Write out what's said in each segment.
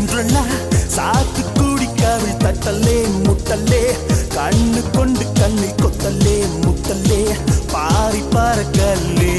Cinderella സാത്തുക്കുടിക്കാവിൽ തട്ടല്ലേ മുട്ടല്ലേ കണ്ണു കൊണ്ട് കണ്ണിൽ കൊത്തല്ലേ മുട്ടല്ലേ പാറി പറക്കല്ലേ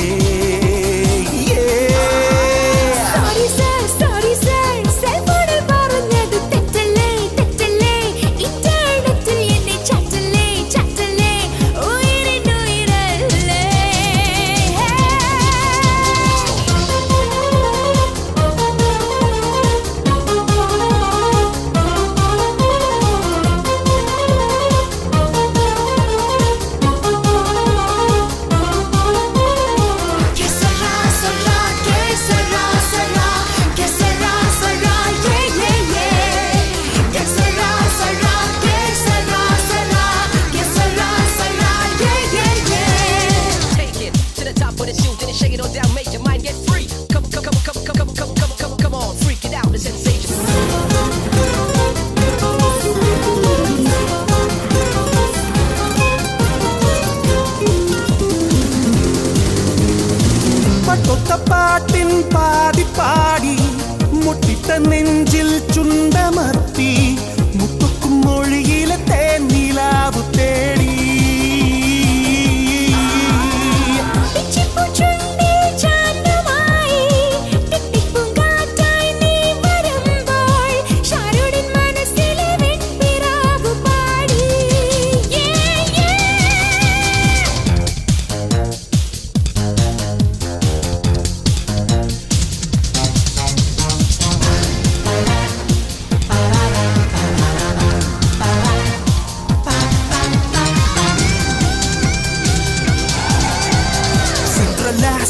പാട്ടിൻ പാടി പാടി മുട്ടിട്ട നെഞ്ചിൽ ചുണ്ടമർത്തി മുത്തുക്കും മൊഴിയിലെ തേനിലാവു തേടി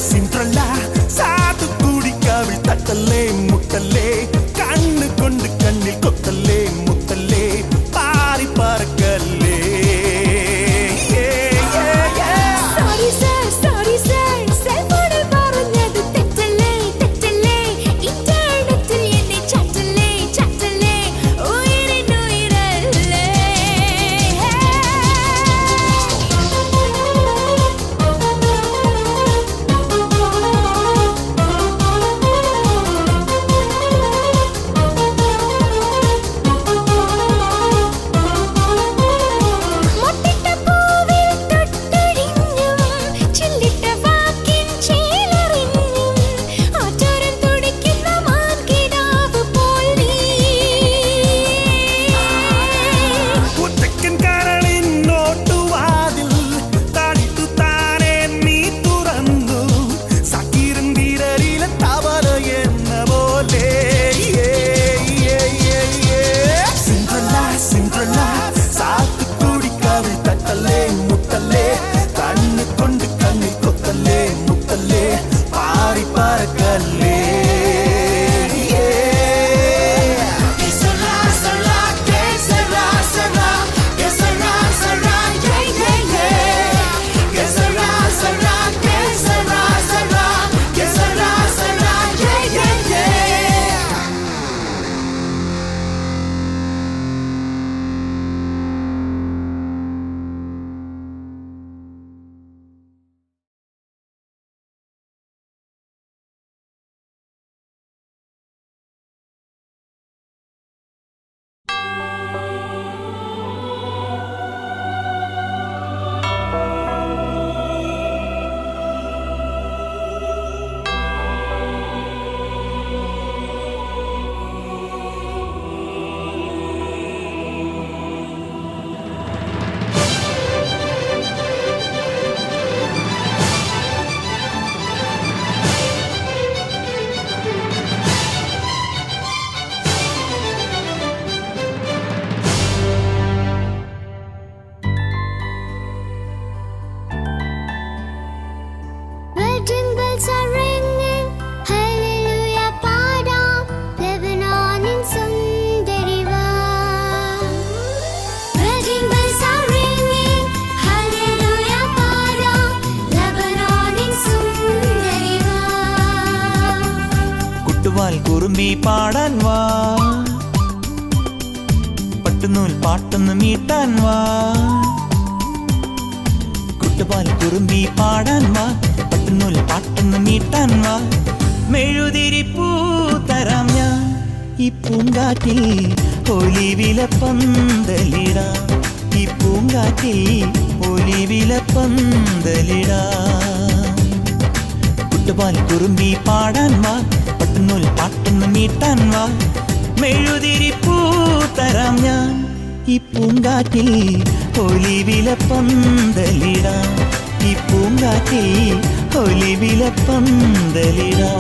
സിൻഡ്രല്ല സാത്തുക്കുടിക്കാവിൽ തട്ടല്ലേ മുട്ടല്ലേ കണ്ണു കൊണ്ട് കണ്ണിൽ കൊത്തല്ലേ മുത്തല്ലേ പാറി പറക്കല്ലേ കുറുമ്പി പാടാൻ വാ, പട്ടുനൂൽ പാട്ടൊന്ന് മീട്ടാൻ വാ. കുട്ടുപാൽ കുറുമ്പി പാടാൻ വാ, പട്ടുനൂൽ പാട്ടൊന്ന് മീട്ടാൻ വാ. മെഴുതിരിപ്പൂ തരാം ഞാൻ ഈ പൂങ്കാറ്റിൽ ഒലിവില പന്തലിടാം, ഈ പൂങ്കാറ്റിൽ ഒലിവില പന്തലിടാം. കുട്ടുപാൽ കുറുമ്പി പാടാൻ വാ, പട്ടുനൂൽ പാട്ടൊന്ന് മീട്ടാൻ വാ, മെഴുതിരി പൂ തരാം ഞാൻ. ഈ പൂങ്കാറ്റിൽ ഒലിവില പന്തലിടാം, ഈ പൂങ്കാറ്റിൽ ഒലിവില പന്തലിടാം.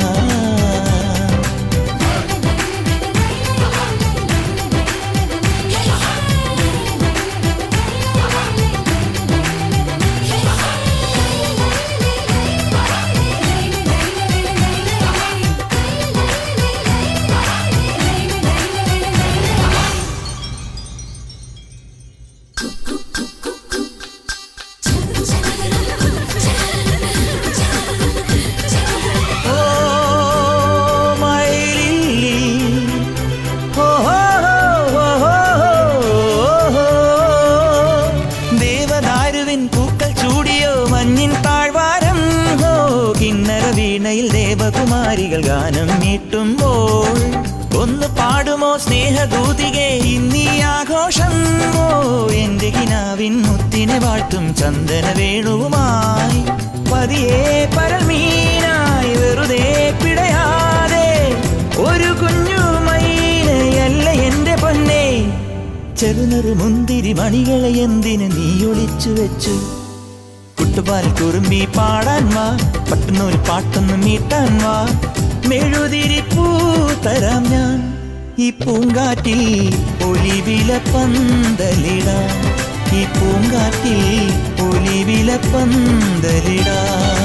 ദേവകുമാരികൾ ഗാനം മീട്ടുമ്പോൾ ഒന്ന് പാടുമോ സ്നേഹദൂതികെ ഇന്നീ ആഘോഷം. ഓ എന്റെ കിനാവിൻ മുത്തിനെ വാഴ്ത്തും ചന്ദന വേണുവുമായി, പതിയെ പരമീനായി വെറുതെ പിടയാതെ ഒരു കുഞ്ഞു മൈനയല്ല എന്റെ പൊന്നെ. ചെറുനറു മുന്തിരി മണികളെ എന്തിന് നീ ഒളിച്ചു വെച്ചു? കുട്ടുപാൽ കുറുമ്പി പാടാൻ വാ, പട്ടുനൂൽ പാട്ടൊന്ന് മീട്ടാൻ വാ, മെഴുതിരി പൂ തരാം ഞാൻ. ഈ പൂങ്കാറ്റിൽ ഒലിവില പന്തലിടാം, ഈ പൂങ്കാറ്റിൽ ഒലിവില പന്തലിടാം.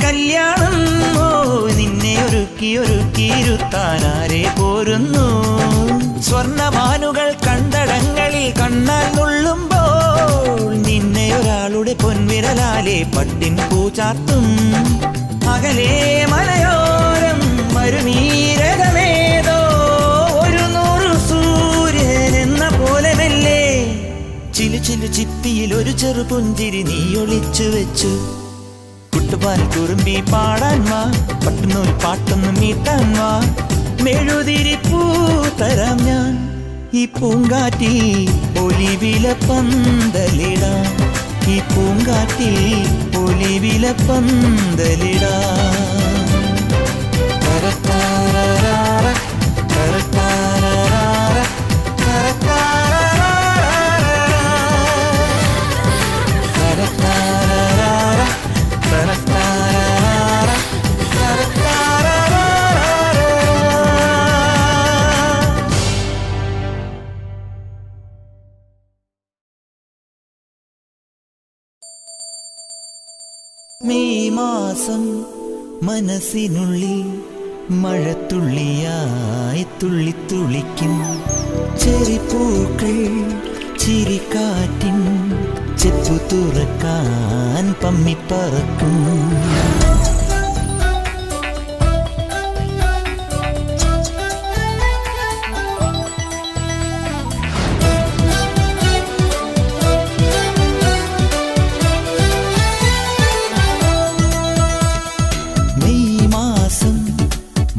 കല്യാണം ഓ നിന്നെ ഒരുക്കിയിരുത്താനാരെ പോരുന്നു? സ്വർണമാനുകൾ കണ്ടടങ്ങളിൽ കണ്ണാൽ നുള്ളുമ്പോൾ നിന്നെ ഒരാളുടെ പൊൻവിരലാലെ പട്ടിൻ പൂചാർത്തും. അകലെ മലയോരം മരുനീരകമേതോ ഒരു 100 സൂര്യൻ എന്ന പോലെ മെല്ലെ ചിലു ചിലു ചിപ്പിയിൽ ഒരു ചെറു പുഞ്ചിരി നീ ഒളിച്ചു വെച്ചു. കുട്ടുപാൽ കുറുമ്പി പാടാൻ വാ, പട്ടുനൂൽ പാട്ടൊന്ന് മീട്ടാൻ വാ, മെഴുതിരി പൂ തരാം ഞാൻ. ഈ പൂങ്കാറ്റിൽ ഒലിവില പന്തലിടാം, ഈ പൂങ്കാറ്റിൽ ഒലിവില പന്തലിടാം. മെയ് മാസം മനസ്സിനുള്ളിൽ മഴത്തുള്ളിയായി തുള്ളിത്തുള്ളിക്കും, ചെറിപ്പൂക്കൾ ചിരിക്കാറ്റിൻ ചെപ്പു തുറക്കാൻ പമ്മിപ്പറക്കും.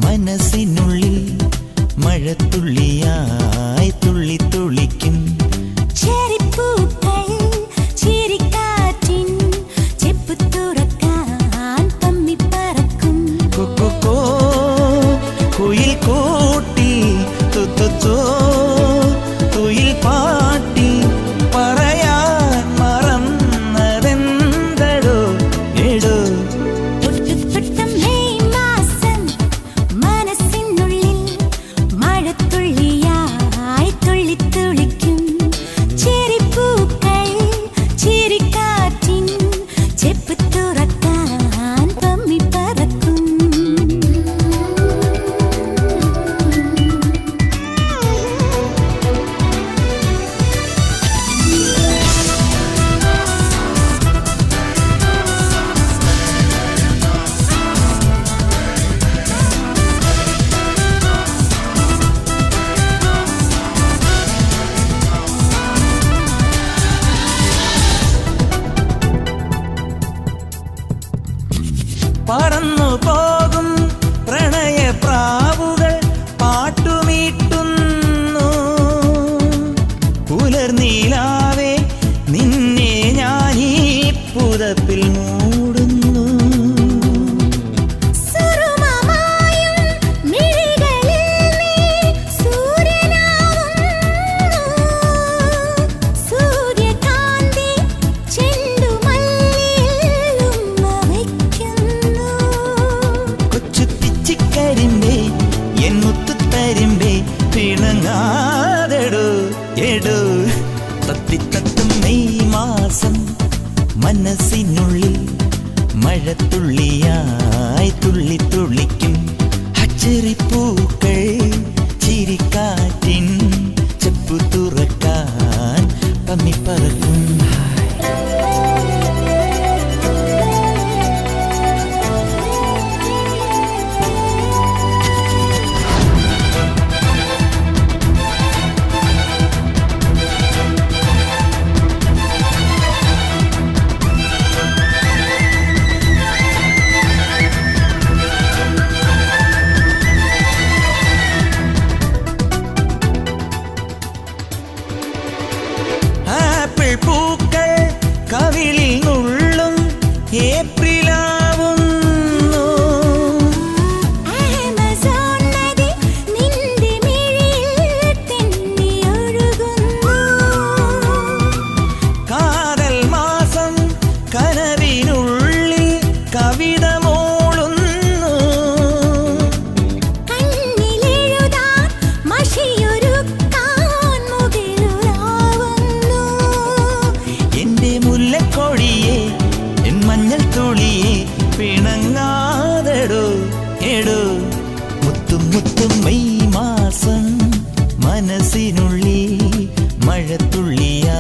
മനസ്സിനുള്ളിൽ മഴത്തുള്ളിയായി തുള്ളിത്തുള്ളിക്കും, ചെറിപ്പൂക്കൾ ചിരിക്കാറ്റിൻ ചെപ്പു തുറക്കാൻ പമ്മിപ്പറക്കും. കൊക്കോ കുയിൽ കൂട്ടി തുത്തോ തുയിൽ പാട്ടി പറയാൻ മറന്നതെന്തടോ എടോ. പിണങ്ങാതെടു എടു തത്തിത്തത്തും മെയ് മാസം മനസ്സിനുള്ളിൽ മഴത്തുള്ളിയായി തുള്ളി തുള്ളിക്കും അച്ചരിപ്പൂക്കൾ ചിരിക്കാറ്റിൻ ചെപ്പു തുറക്കാൻ പമ്മിപ്പറക്കും പൂക്കൾ കവിളിൽ നുള്ളും ഏപ്രിലാവുന്നു ആമസോൺ നദി നിന്റെ മിഴിയിൽ തെന്നിയൊഴുകുന്നു കാതൽ മാസം കനവിനുള്ളിൽ കവിത മോളുന്നു കണ്ണിലെഴുതാൻ മഷിയൊരുക്കാൻ മുകിലുലാവുന്നു എന്റെ മുല്ലക്കൊടിയെ എൻ മഞ്ഞൾ തുളിയെ പിണങ്ങാതെടോ എടോ മുത്തും മുത്തും മെയ് മാസം മനസ്സിനുള്ളിൽ മഴത്തുള്ളിയാ